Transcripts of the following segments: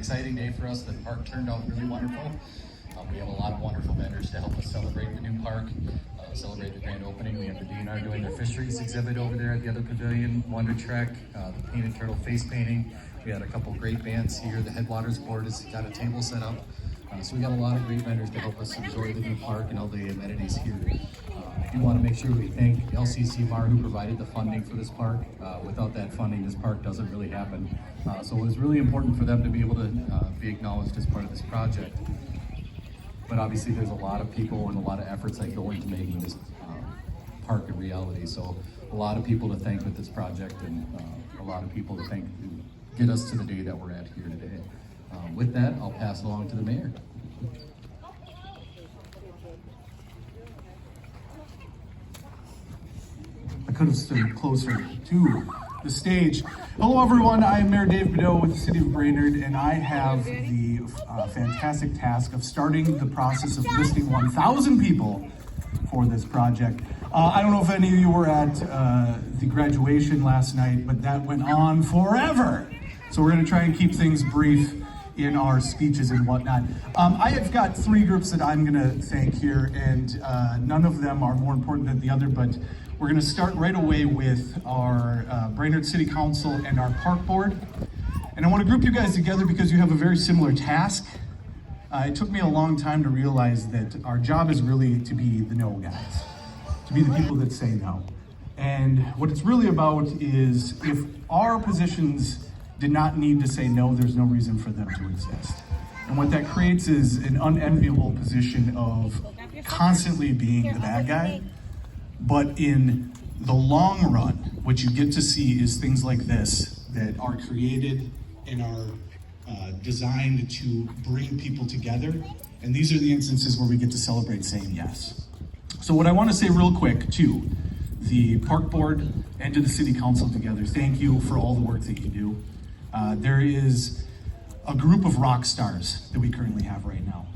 exciting day for us. The park turned out really wonderful. We have a lot of wonderful vendors to help us celebrate the new park, celebrate the grand opening. We have the DNR doing their fisheries exhibit over there at the other pavilion, Wonder Trek, the painted turtle face painting. We had a couple great bands here. The Headwaters board has got a table set up. So we got a lot of great vendors to help us enjoy the new park and all the amenities here. I do want to make sure we thank LCCMR who provided the funding for this park. Without that funding, this park doesn't really happen. So it was really important for them to be able to be acknowledged as part of this project. But obviously there's a lot of people and a lot of efforts that go into making this park a reality. So a lot of people to thank with this project, and a lot of people to thank to get us to the day that we're at here today. With that, I'll pass it along to the mayor. I could have stood closer to the stage. Hello everyone, I am Mayor Dave Badeaux with the City of Brainerd, and I have the fantastic task of starting the process of listing 1,000 people for this project. I don't know if any of you were at the graduation last night, but that went on forever. So we're gonna try and keep things brief in our speeches and whatnot. I have got three groups that I'm gonna thank here, and none of them are more important than the other, but we're gonna start right away with our Brainerd City Council and our Park Board. And I wanna group you guys together because you have a very similar task. It took me a long time to realize that our job is really to be the no guys, to be the people that say no. And what it's really about is if our positions did not need to say no, there's no reason for them to exist. And what that creates is an unenviable position of constantly being the bad guy. But in the long run, what you get to see is things like this that are created and are designed to bring people together. And these are the instances where we get to celebrate saying yes. So what I want to say real quick to the Park Board and to the City Council together, thank you for all the work that you do. There is a group of rock stars that we currently have right now.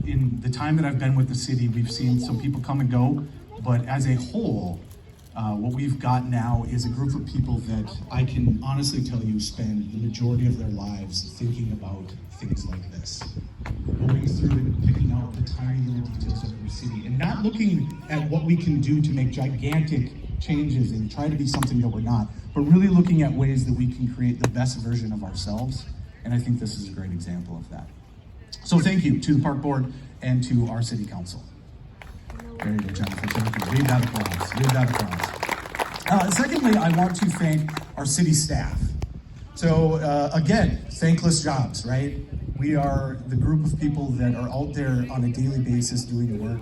In the time that I've been with the city, we've seen some people come and go, but as a whole, what we've got now is a group of people that I can honestly tell you spend the majority of their lives thinking about things like this. Going through and picking out the tiny little details of every city and not looking at what we can do to make gigantic changes and try to be something that we're not, but really looking at ways that we can create the best version of ourselves. And I think this is a great example of that. So thank you to the Park Board and to our City Council. Very good, Jennifer. Thank you. Leave that applause. Leave that applause. Secondly, I want to thank our city staff. So again, thankless jobs, right? We are the group of people that are out there on a daily basis doing the work.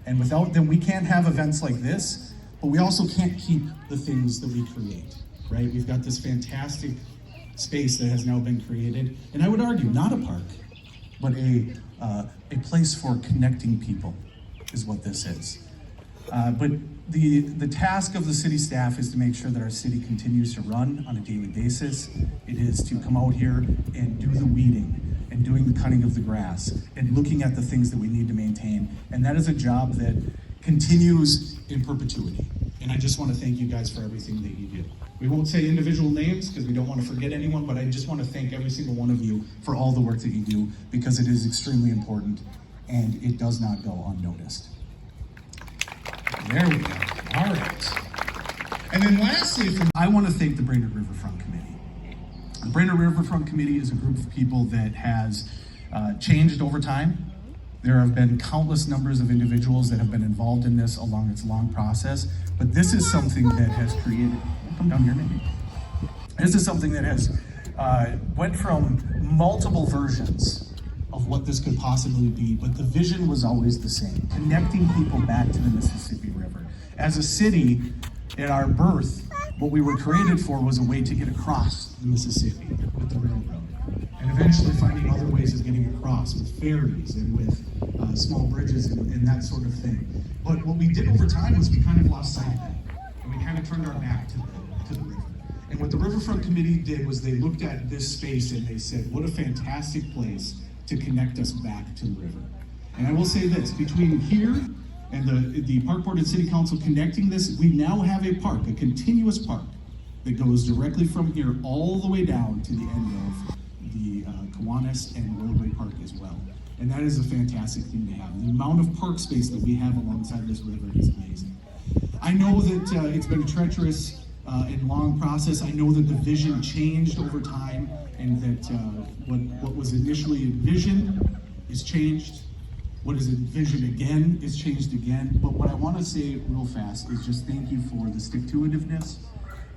And without them, we can't have events like this, but we also can't keep the things that we create, right? We've got this fantastic space that has now been created. And I would argue, not a park, but a place for connecting people is what this is. But the task of the city staff is to make sure that our city continues to run on a daily basis. It is to come out here and do the weeding and doing the cutting of the grass and looking at the things that we need to maintain. And that is a job that continues in perpetuity. And I just want to thank you guys for everything that you do. We won't say individual names because we don't want to forget anyone, but I just want to thank every single one of you for all the work that you do because it is extremely important and it does not go unnoticed. There we go. All right. And then lastly, I want to thank the Brainerd Riverfront Committee. The Brainerd Riverfront Committee is a group of people that has changed over time. There have been countless numbers of individuals that have been involved in this along its long process, but this is something that has created, come down here maybe. This is something that has went from multiple versions of what this could possibly be, but the vision was always the same, connecting people back to the Mississippi River. As a city, at our birth, what we were created for was a way to get across the Mississippi with the railroad, and eventually finding other ways of getting across with ferries and with small bridges and that sort of thing. But what we did over time was we kind of lost sight of that, and we kind of turned our back to the river. And what the Riverfront Committee did was they looked at this space and they said, what a fantastic place to connect us back to the river. And I will say this, between here and the Park Board and City Council connecting this, we now have a park, a continuous park, that goes directly from here all the way down to the end of the Kiwanis and Railway Park as well. And that is a fantastic thing to have. The amount of park space that we have alongside this river is amazing. I know that it's been a treacherous and long process. I know that the vision changed over time, and that what was initially envisioned is changed. What is envisioned again is changed again. But what I want to say real fast is just thank you for the stick-to-itiveness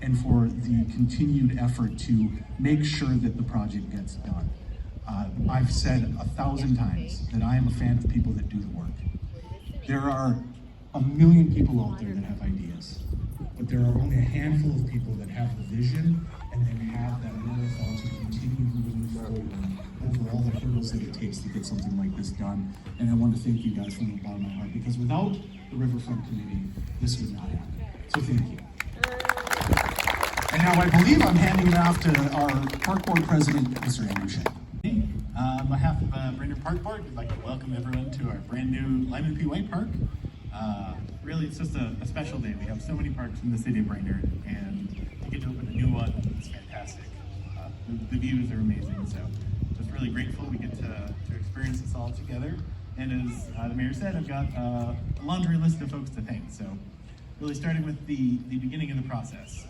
and for the continued effort to make sure that the project gets done. I've said 1,000 times that I am a fan of people that do the work. There are a million people out there that have ideas, but there are only a handful of people that have the vision and then have that wherewithal to continue moving forward over all the hurdles that it takes to get something like this done. And I want to thank you guys from the bottom of my heart, because without the Riverfront Committee, this would not happen. So thank you. And now I believe I'm handing it off to our Park Board President, Mr. Andrew Shipe. On behalf of Brainerd Park Board, we'd like to welcome everyone to our brand new Lyman P. White Park. Really, it's just a special day. We have so many parks in the city of Brainerd, and to get to open a new one, it's fantastic. The views are amazing, so just really grateful we get to experience this all together. And as the mayor said, I've got a laundry list of folks to thank. So really starting with the beginning of the process,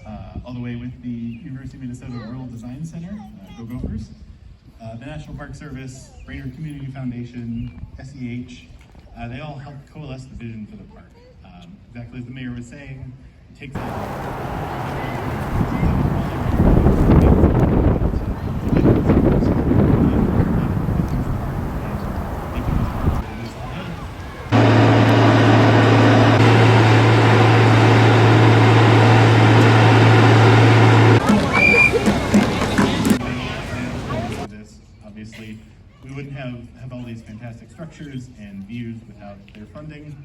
all the way with the University of Minnesota Rural Design Center, Go Gophers, the National Park Service, Brainerd Community Foundation, SEH, they all helped coalesce the vision for the park. Exactly as the mayor was saying, it takes obviously, we wouldn't have all these fantastic structures and views without their funding.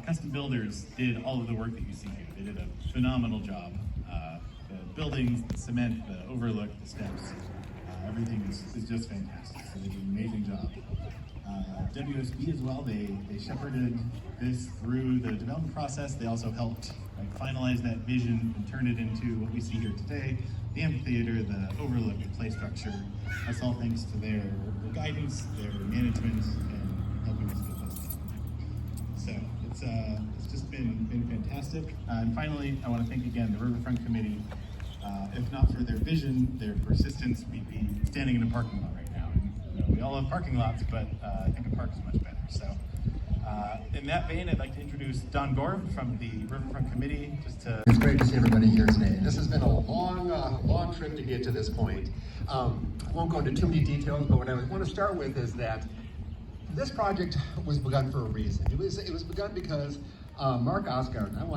Custom Builders did all of the work that you see here. They did a phenomenal job. The buildings, the cement, the overlook, the steps, everything is just fantastic. So they did an amazing job. WSB as well, they shepherded this through the development process. They also helped finalize that vision and turn it into what we see here today. The amphitheater, the overlook, the play structure. That's all thanks to their guidance, their management, and helping us get this done. So it's just been fantastic. And finally, I want to thank again the Riverfront Committee. If not for their vision, their persistence, we'd be standing in a parking lot right now. And, we all have parking lots, but I think a park is much better. So in that vein, I'd like to introduce Don Gorham from the Riverfront Committee. It's great to see everybody here today. This has been a long trip to get to this point. I won't go into too many details, but what I want to start with is that this project was begun for a reason. It was begun because Mark Osgard, I'm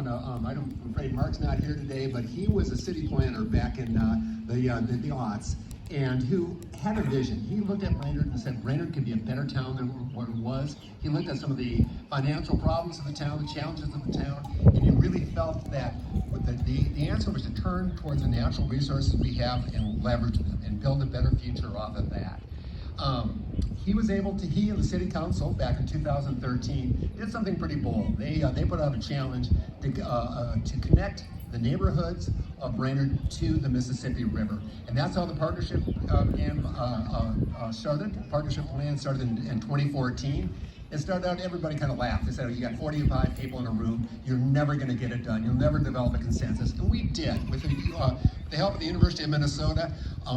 afraid Mark's not here today, but he was a city planner back in the aughts, and who had a vision. He looked at Brainerd and said Brainerd could be a better town than what it was. He looked at some of the financial problems of the town, the challenges of the town, and he really felt that the answer was to turn towards the natural resources we have and leverage them and build a better future off of that. He and the city council back in 2013 did something pretty bold. They put out a challenge to connect the neighborhoods of Brainerd to the Mississippi River. And that's how the partnership started. Partnership plan started in 2014. It started out, everybody kind of laughed. They said, you got 45 people in a room, you're never gonna get it done. You'll never develop a consensus. And we did. With the help of the University of Minnesota,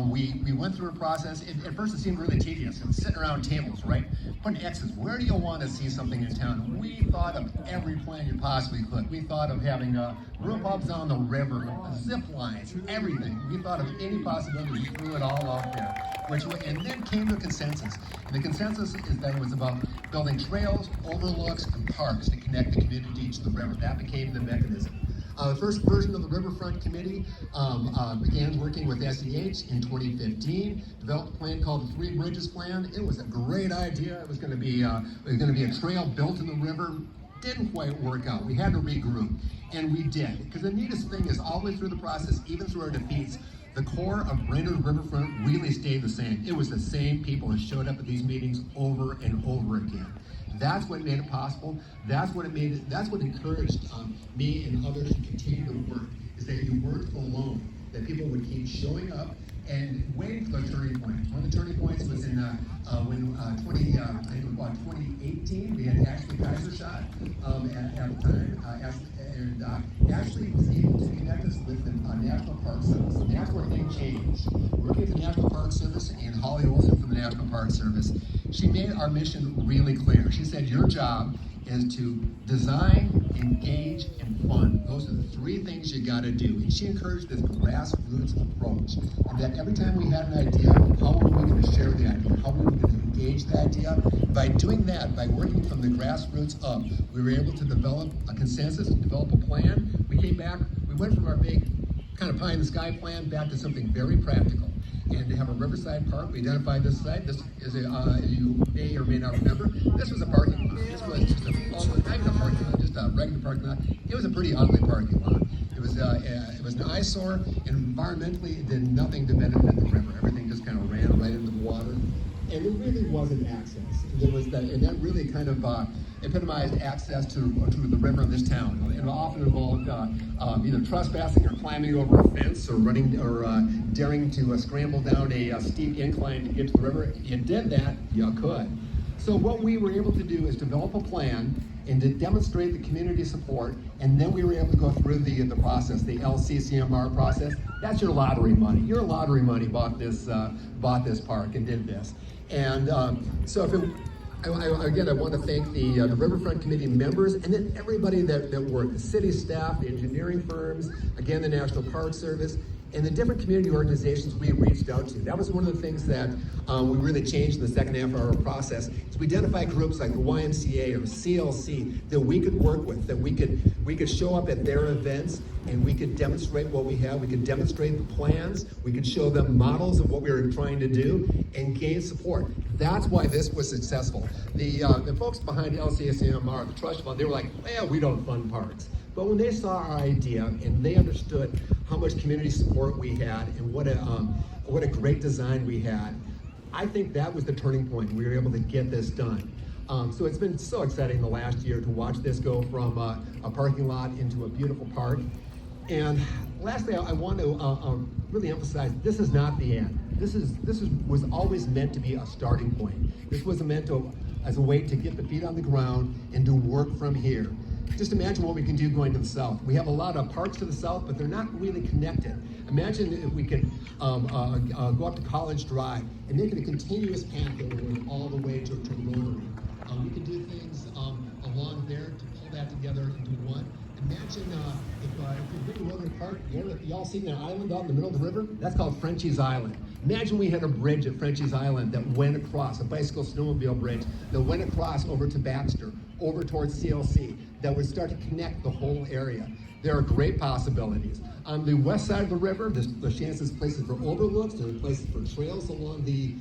we went through a process. At first it seemed really tedious. It was sitting around tables, right? Putting X's, where do you want to see something in town? We thought of every plan you possibly could. We thought of having brew pubs on the river, zip lines, everything. We thought of any possibility. We threw it all out there. And then came to a consensus. And the consensus is that it was about building trails, overlooks, and parks to connect the community to the river. That became the mechanism. The first version of the Riverfront Committee began working with SEH in 2015, developed a plan called the Three Bridges Plan. It was a great idea. It was going to be a trail built in the river. Didn't quite work out. We had to regroup, and we did. Because the neatest thing is, all the way through the process, even through our defeats, the core of Brainerd Riverfront really stayed the same. It was the same people that showed up at these meetings over and over again. That's what made it possible. That's what encouraged me and others to continue to work, is that you weren't alone, that people would keep showing up, and waiting for the turning point. One of the turning points was in when I think it was about 2018. We had Ashley Kaiser shot at the time, and Ashley was able to connect us with the National Park Service. And that's where things changed. Working with the National Park Service and Holly Olson from the National Park Service, she made our mission really clear. She said, your job is to design, engage, and fund. Those are the three things you gotta do. And she encouraged this grassroots approach. And that every time we had an idea, how were we gonna share the idea? How were we gonna engage the idea? By doing that, by working from the grassroots up, we were able to develop a consensus, develop a plan. We came back, we went from our big kind of pie in the sky plan back to something very practical. And to have a Riverside Park, we identified this site. This is you may or may not remember, this was a parking lot. This was just not even a parking lot, just a regular parking lot. It was a pretty ugly parking lot. It was an eyesore, and environmentally it did nothing to benefit the river. Everything just kind of ran right into the water. And there really wasn't access. There was that, and that really kind of epitomized access to the river in this town. It often involved either trespassing or climbing over a fence or running or daring to scramble down a steep incline to get to the river. If you did that, you could. So what we were able to do is develop a plan and to demonstrate the community support, and then we were able to go through the process, the LCCMR process. That's your lottery money. Your lottery money bought this park and did this. And so if it, again, I want to thank the Riverfront Committee members and then everybody that worked, the city staff, the engineering firms, again, the National Park Service, and the different community organizations we reached out to. That was one of the things that we really changed in the second half of our process. Is we identified groups like the YMCA or CLC that we could work with, that we could show up at their events and we could demonstrate what we have. We could demonstrate the plans. We could show them models of what we were trying to do and gain support. That's why this was successful. The folks behind LCSMR, the trust fund, they were like, well, we don't fund parks. But when they saw our idea and they understood how much community support we had and what a great design we had, I think that was the turning point. We were able to get this done. So it's been so exciting the last year to watch this go from a parking lot into a beautiful park. And lastly, I want to really emphasize, this is not the end. This was always meant to be a starting point. This was meant as a way to get the feet on the ground and to work from here. Just imagine what we can do going to the south. We have a lot of parks to the south, but they're not really connected. Imagine if we could go up to College Drive and make it a continuous path that would go all the way to Rotary. We could do things along there to pull that together into one. Imagine if we bring Rotary Park, y'all seen that island out in the middle of the river? That's called Frenchie's Island. Imagine we had a bridge at Frenchie's Island that went across, a bicycle snowmobile bridge, that went across over to Baxter, over towards CLC, that would start to connect the whole area. There are great possibilities. On the west side of the river, there's chances places for overlooks, there are places for trails along the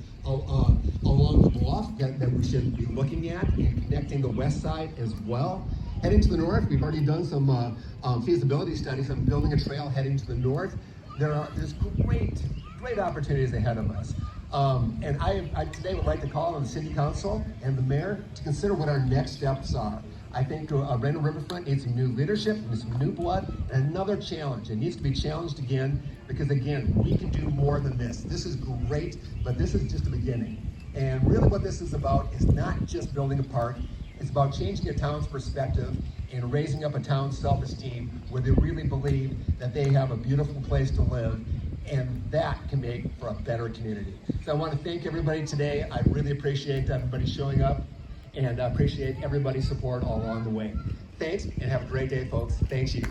bluff that we should be looking at and connecting the west side as well. Heading to the north, we've already done some feasibility studies on building a trail heading to the north. There's great opportunities ahead of us. And I today would like to call on the City Council and the Mayor to consider what our next steps are. I think Brainerd Riverfront needs some new leadership, needs some new blood, and another challenge. It needs to be challenged again, because again, we can do more than this. This is great, but this is just the beginning. And really what this is about is not just building a park, it's about changing a town's perspective and raising up a town's self-esteem where they really believe that they have a beautiful place to live, and that can make for a better community. So I want to thank everybody today. I really appreciate everybody showing up, and I appreciate everybody's support all along the way. Thanks, and have a great day, folks. Thanks you.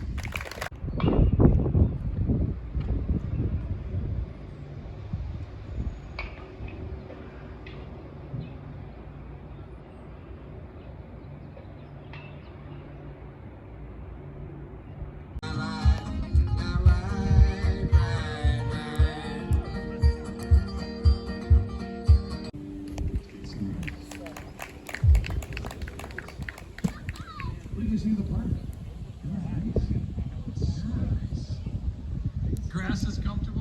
See the park. Grass is comfortable.